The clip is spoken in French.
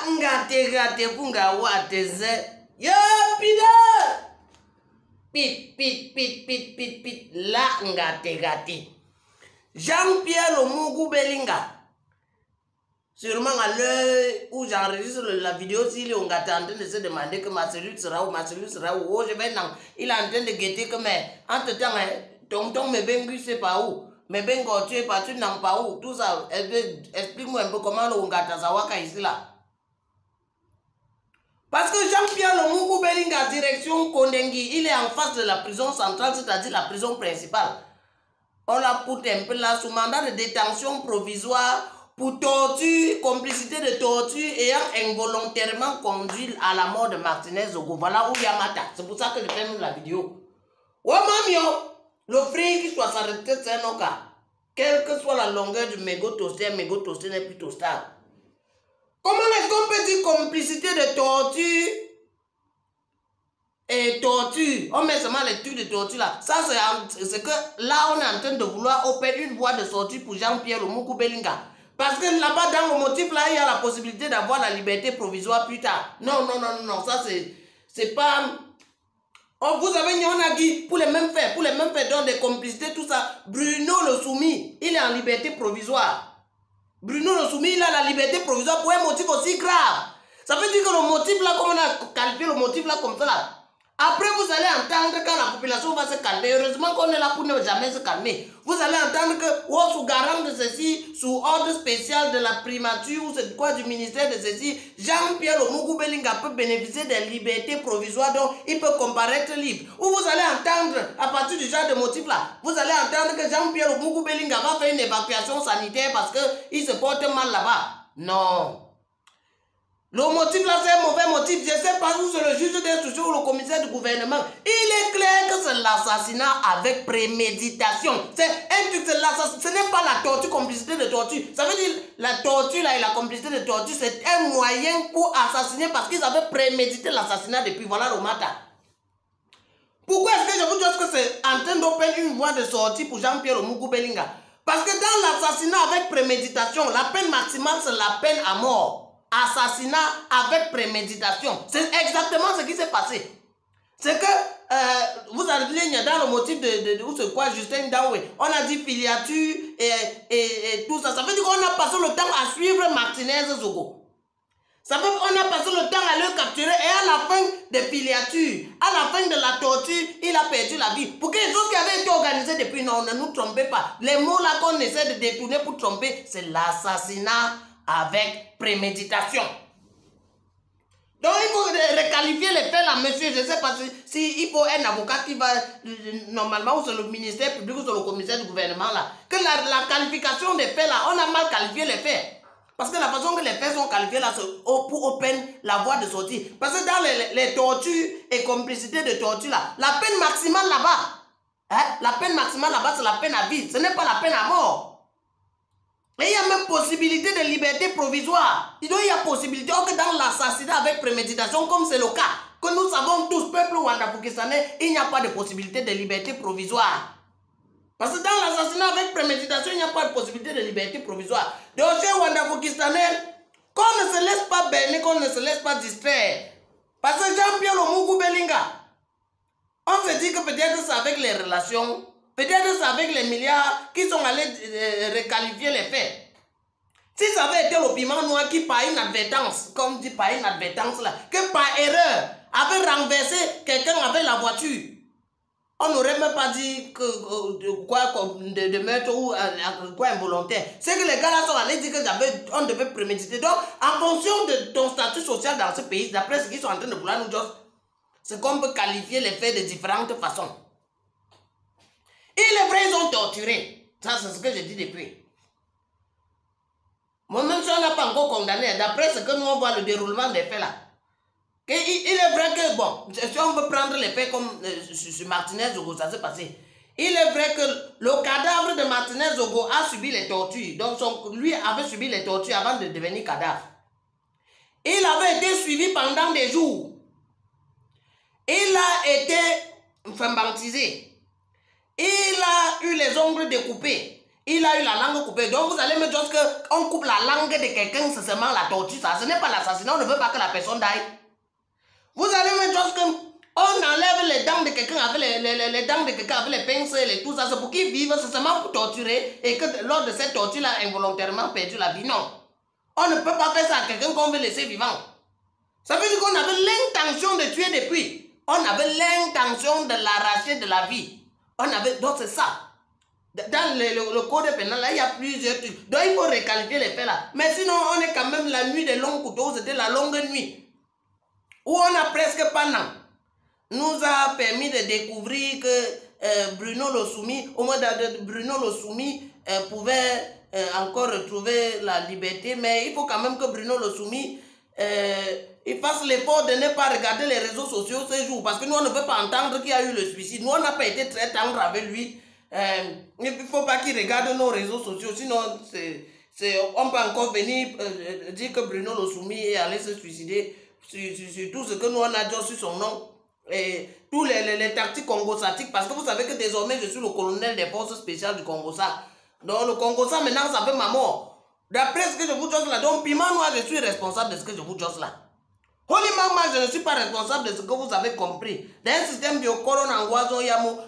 La ngate punga wateze. Yo pide. Pit. La ngate. Jean-Pierre Lomougou Belinga. Sûrement à l'heure où j'enregistre la vidéo, s'il est en train de se demander que ma cellule sera où, oh, je vais non. Il est en train de guetter que mais entre temps, tonton me bengu c'est pas où, me bengo tu es parti non pas où, tout ça, explique-moi un peu comment le Ngata Zawaka ici là. Parce que Jean-Pierre Lomougou Belinga, direction Kondengi, il est en face de la prison centrale, c'est-à-dire la prison principale. On l'a poussé un peu là sous mandat de détention provisoire pour torture, complicité de torture ayant involontairement conduit à la mort de Martinez Zogo. Voilà où il y a Mata. C'est pour ça que je fais la vidéo. Ouais, mamio, le frère qui soit s'arrêter, c'est un cas. Quelle que soit la longueur du mégot toasté n'est plus toastable. Comment est-ce qu'on peut dire complicité de torture et torture? On met seulement les trucs de torture là. Ça, c'est que là, on est en train de vouloir opérer une voie de sortie pour Jean-Pierre Lomougou Belinga. Parce que là-bas, dans le motif, là, il y a la possibilité d'avoir la liberté provisoire plus tard. Non, ça, c'est pas... Oh, vous avez Nyonagi pour les mêmes faits, donc des complicités, tout ça. Bruno le Soumis, il est en liberté provisoire. Bruno le Soumis, il a la liberté provisoire pour un motif aussi grave. Ça veut dire que le motif là, comme on a qualifié le motif là comme ça là, après vous allez entendre quand la population va se calmer. Heureusement qu'on est là pour ne jamais se calmer. Vous allez entendre que sous garant de ceci, sous ordre spécial de la primature ou c'est quoi du ministère de ceci, Jean-Pierre Lomougou Belinga peut bénéficier des libertés provisoires dont il peut comparaître libre. Ou vous allez entendre, à partir du genre de motif là, vous allez entendre que Jean-Pierre Lomougou Belinga va faire une évacuation sanitaire parce qu'il se porte mal là-bas. Non. Le motif là, c'est un mauvais motif. Je ne sais pas où c'est le juge d'instruction ou le commissaire du gouvernement. Il est clair que c'est l'assassinat avec préméditation. C'est un truc, c'est l'assassinat. Ce n'est pas la torture, complicité de torture. Ça veut dire la torture là et la complicité de torture, c'est un moyen pour assassiner parce qu'ils avaient prémédité l'assassinat depuis. Voilà le matin. Pourquoi est-ce que je vous dis que c'est en train d'opérer une voie de sortie pour Jean-Pierre Lomougou Belinga? Parce que dans l'assassinat avec préméditation, la peine maximale, c'est la peine à mort. Assassinat avec préméditation. C'est exactement ce qui s'est passé. C'est que, vous allez lire dans le motif de où c'est quoi, Justin Daoué. On a dit filiature et tout ça. Ça veut dire qu'on a passé le temps à suivre Martinez Zogo. Ça veut dire qu'on a passé le temps à le capturer et à la fin des filiatures, à la fin de la torture, il a perdu la vie. Pour que les autres qui avaient été organisés depuis, non, ne nous trompez pas. Les mots là qu'on essaie de détourner pour tromper, c'est l'assassinat avec préméditation. Donc il faut requalifier les faits là, monsieur. Je ne sais pas si il faut un avocat qui va, normalement, ou c'est le ministère public ou c'est le commissaire du gouvernement là, que la qualification des faits là, on a mal qualifié les faits. Parce que la façon que les faits sont qualifiés là, c'est pour open la voie de sortie. Parce que dans les tortures et complicités de torture là, la peine maximale là-bas, hein, la peine maximale là-bas, c'est la peine à vie. Ce n'est pas la peine à mort. Et il y a même possibilité de liberté provisoire. Il y a possibilité que dans l'assassinat avec préméditation, comme c'est le cas, que nous savons tous, peuple Wanda-Poukistanais, il n'y a pas de possibilité de liberté provisoire. Parce que dans l'assassinat avec préméditation, il n'y a pas de possibilité de liberté provisoire. Donc chez Wanda-Poukistanais, qu'on ne se laisse pas berner, qu'on ne se laisse pas distraire. Parce que Jean-Pierre Lomougou Belinga, on se dit que peut-être c'est avec les relations, peut-être c'est avec les milliards qui sont allés requalifier les faits. Si ça avait été le piment noir qui, par inadvertance, comme dit par inadvertance là, que par erreur, avait renversé quelqu'un avec la voiture, on n'aurait même pas dit que de meurtre ou quoi involontaire. C'est que les gars là sont allés dire qu'on devait préméditer. Donc, en fonction de ton statut social dans ce pays, d'après ce qu'ils sont en train de vouloir nous dire, c'est qu'on peut qualifier les faits de différentes façons. Et les vrais, ils ont torturé. Ça, c'est ce que je dis depuis. Moi-même, si on n'a pas encore condamné, d'après ce que nous on voit le déroulement des faits là, il est vrai que, bon, si on peut prendre les faits comme sur Martinez Zogo, ça s'est passé. Il est vrai que le cadavre de Martinez Zogo a subi les tortures. Donc, lui avait subi les tortures avant de devenir cadavre. Il avait été suivi pendant des jours. Il a été baptisé. Il a eu les ongles découpés. Il a eu la langue coupée. Donc vous allez me dire qu'on coupe la langue de quelqu'un, c'est seulement la torture. Ça, ce n'est pas l'assassinat. On ne veut pas que la personne d'aille. Vous allez me dire qu'on enlève les dents de quelqu'un avec les dents de quelqu'un avec les pinceaux et tout ça. C'est pour qu'il vive, c'est seulement pour torturer et que lors de cette torture, il a involontairement perdu la vie. Non. On ne peut pas faire ça à quelqu'un qu'on veut laisser vivant. Ça veut dire qu'on avait l'intention de tuer depuis. On avait l'intention de l'arracher de la vie. Donc c'est ça. Dans le code pénal, là, il y a plusieurs trucs. Donc il faut réqualifier les faits là. Mais sinon, on est quand même la nuit des longs couteaux. C'était la longue nuit. Où on a presque pendant. Nous a permis de découvrir que Bruno Le Soumis, au moins Bruno Le Soumis pouvait encore retrouver la liberté. Mais il faut quand même que Bruno Le Soumis il fasse l'effort de ne pas regarder les réseaux sociaux ces jours. Parce que nous, on ne veut pas entendre qu'il y a eu le suicide. Nous, on n'a pas été très tendre avec lui. Il ne faut pas qu'il regarde nos réseaux sociaux. Sinon, on peut encore venir dire que Bruno Le Soumis est allé se suicider sur tout ce que nous, on a dit sur son nom. Et tous les tactiques congosatiques. Parce que vous savez que désormais, je suis le colonel des forces spéciales du Congosa. Donc, le Congosa, maintenant, ça fait ma mort. D'après ce que je vous dis là, donc Piment Noir, je suis responsable de ce que je vous dis là. Holy Mama, je ne suis pas responsable de ce que vous avez compris. D'un système biocolon en Guazo Yamo.